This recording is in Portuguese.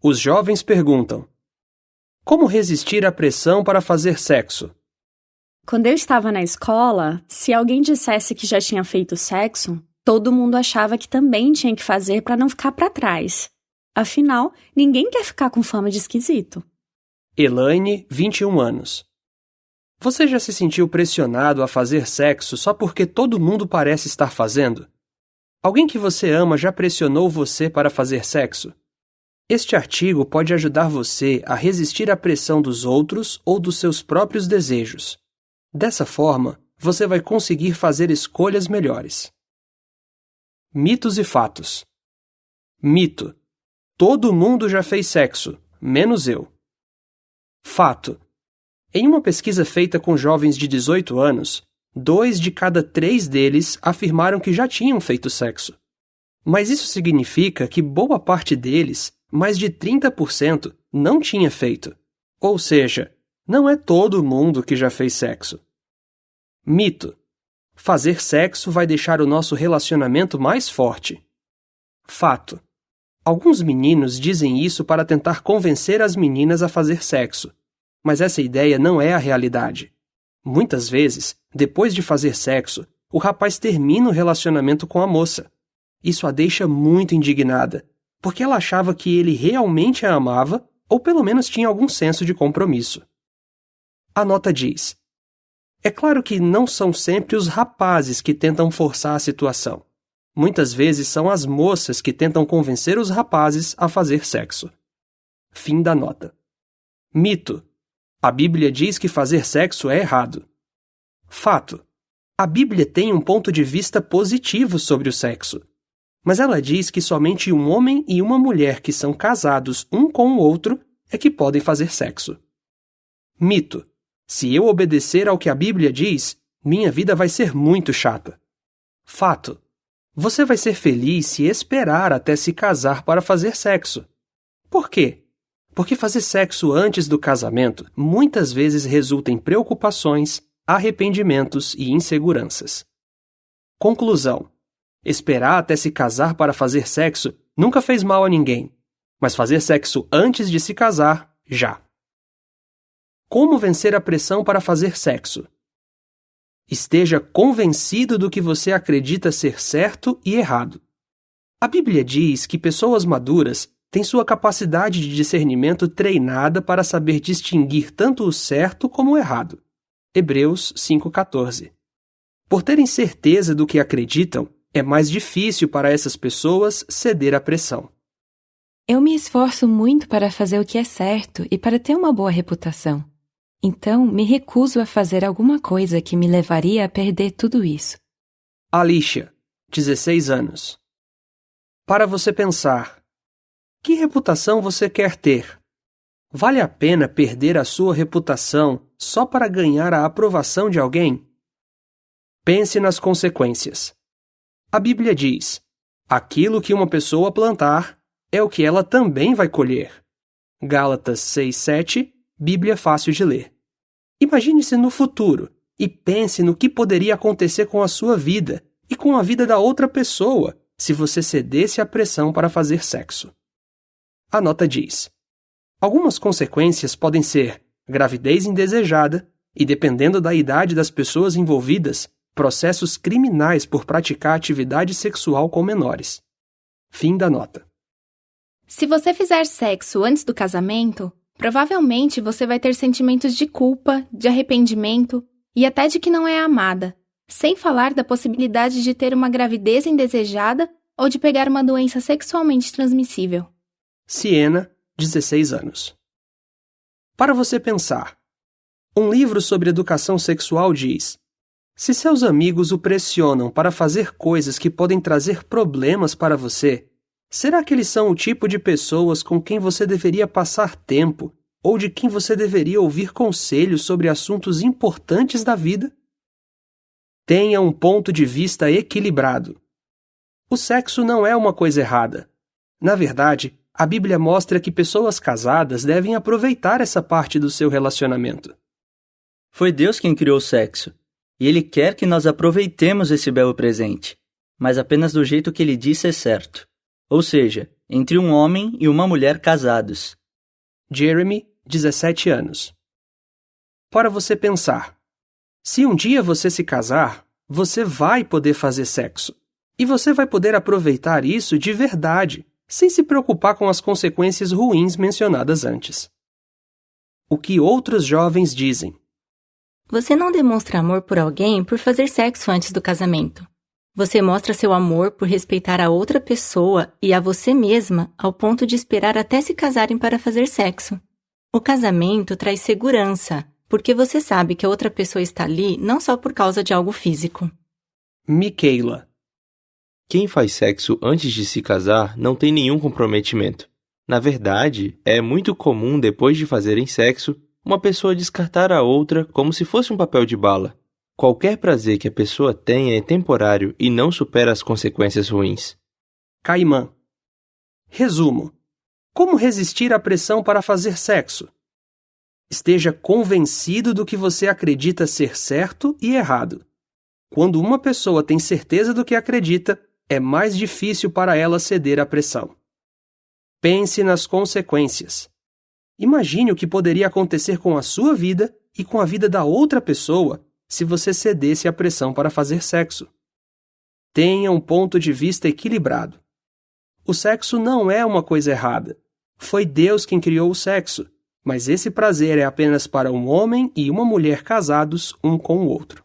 Os jovens perguntam: como resistir à pressão para fazer sexo? Quando eu estava na escola, se alguém dissesse que já tinha feito sexo, todo mundo achava que também tinha que fazer para não ficar para trás. Afinal, ninguém quer ficar com fama de esquisito. Elaine, 21 anos. Você já se sentiu pressionado a fazer sexo só porque todo mundo parece estar fazendo? Alguém que você ama já pressionou você para fazer sexo? Este artigo pode ajudar você a resistir à pressão dos outros ou dos seus próprios desejos. Dessa forma, você vai conseguir fazer escolhas melhores. Mitos e fatos. Mito: todo mundo já fez sexo, menos eu. Fato: em uma pesquisa feita com jovens de 18 anos, 2 de cada 3 deles afirmaram que já tinham feito sexo. Mas isso significa que boa parte deles, mais de 30%, não tinha feito. Ou seja, não é todo mundo que já fez sexo. Mito: fazer sexo vai deixar o nosso relacionamento mais forte. Fato: alguns meninos dizem isso para tentar convencer as meninas a fazer sexo. Mas essa ideia não é a realidade. Muitas vezes, depois de fazer sexo, o rapaz termina o relacionamento com a moça. Isso a deixa muito indignada, porque ela achava que ele realmente a amava ou pelo menos tinha algum senso de compromisso. A nota diz: é claro que não são sempre os rapazes que tentam forçar a situação. Muitas vezes são as moças que tentam convencer os rapazes a fazer sexo. Fim da nota. Mito: a Bíblia diz que fazer sexo é errado. Fato: a Bíblia tem um ponto de vista positivo sobre o sexo. Mas ela diz que somente um homem e uma mulher que são casados um com o outro é que podem fazer sexo. Mito: se eu obedecer ao que a Bíblia diz, minha vida vai ser muito chata. Fato: você vai ser feliz se esperar até se casar para fazer sexo. Por quê? Porque fazer sexo antes do casamento muitas vezes resulta em preocupações, arrependimentos e inseguranças. Conclusão: esperar até se casar para fazer sexo nunca fez mal a ninguém, mas fazer sexo antes de se casar, já. Como vencer a pressão para fazer sexo? Esteja convencido do que você acredita ser certo e errado. A Bíblia diz que pessoas maduras têm sua capacidade de discernimento treinada para saber distinguir tanto o certo como o errado. Hebreus 5,14. Por terem certeza do que acreditam, é mais difícil para essas pessoas ceder à pressão. Eu me esforço muito para fazer o que é certo e para ter uma boa reputação. Então, me recuso a fazer alguma coisa que me levaria a perder tudo isso. Alicia, 16 anos. Para você pensar: que reputação você quer ter? Vale a pena perder a sua reputação só para ganhar a aprovação de alguém? Pense nas consequências. A Bíblia diz: aquilo que uma pessoa plantar é o que ela também vai colher. Gálatas 6:7, Bíblia fácil de ler. Imagine-se no futuro e pense no que poderia acontecer com a sua vida e com a vida da outra pessoa se você cedesse à pressão para fazer sexo. A nota diz: algumas consequências podem ser gravidez indesejada e, dependendo da idade das pessoas envolvidas, processos criminais por praticar atividade sexual com menores. Fim da nota. Se você fizer sexo antes do casamento, provavelmente você vai ter sentimentos de culpa, de arrependimento e até de que não é amada, sem falar da possibilidade de ter uma gravidez indesejada ou de pegar uma doença sexualmente transmissível. Siena, 16 anos. Para você pensar, um livro sobre educação sexual diz: se seus amigos o pressionam para fazer coisas que podem trazer problemas para você, será que eles são o tipo de pessoas com quem você deveria passar tempo ou de quem você deveria ouvir conselhos sobre assuntos importantes da vida? Tenha um ponto de vista equilibrado. O sexo não é uma coisa errada. Na verdade, a Bíblia mostra que pessoas casadas devem aproveitar essa parte do seu relacionamento. Foi Deus quem criou o sexo, e Ele quer que nós aproveitemos esse belo presente, mas apenas do jeito que Ele disse é certo. Ou seja, entre um homem e uma mulher casados. Jeremy, 17 anos. Para você pensar. Se um dia você se casar, você vai poder fazer sexo. E você vai poder aproveitar isso de verdade, sem se preocupar com as consequências ruins mencionadas antes. O que outros jovens dizem? Você não demonstra amor por alguém por fazer sexo antes do casamento. Você mostra seu amor por respeitar a outra pessoa e a você mesma ao ponto de esperar até se casarem para fazer sexo. O casamento traz segurança, porque você sabe que a outra pessoa está ali não só por causa de algo físico. Michaela. Quem faz sexo antes de se casar não tem nenhum comprometimento. Na verdade, é muito comum, depois de fazerem sexo, uma pessoa descartar a outra como se fosse um papel de bala. Qualquer prazer que a pessoa tenha é temporário e não supera as consequências ruins. Caimã. Resumo. Como resistir à pressão para fazer sexo? Esteja convencido do que você acredita ser certo e errado. Quando uma pessoa tem certeza do que acredita, é mais difícil para ela ceder à pressão. Pense nas consequências. Imagine o que poderia acontecer com a sua vida e com a vida da outra pessoa se você cedesse à pressão para fazer sexo. Tenha um ponto de vista equilibrado. O sexo não é uma coisa errada. Foi Deus quem criou o sexo, mas esse prazer é apenas para um homem e uma mulher casados um com o outro.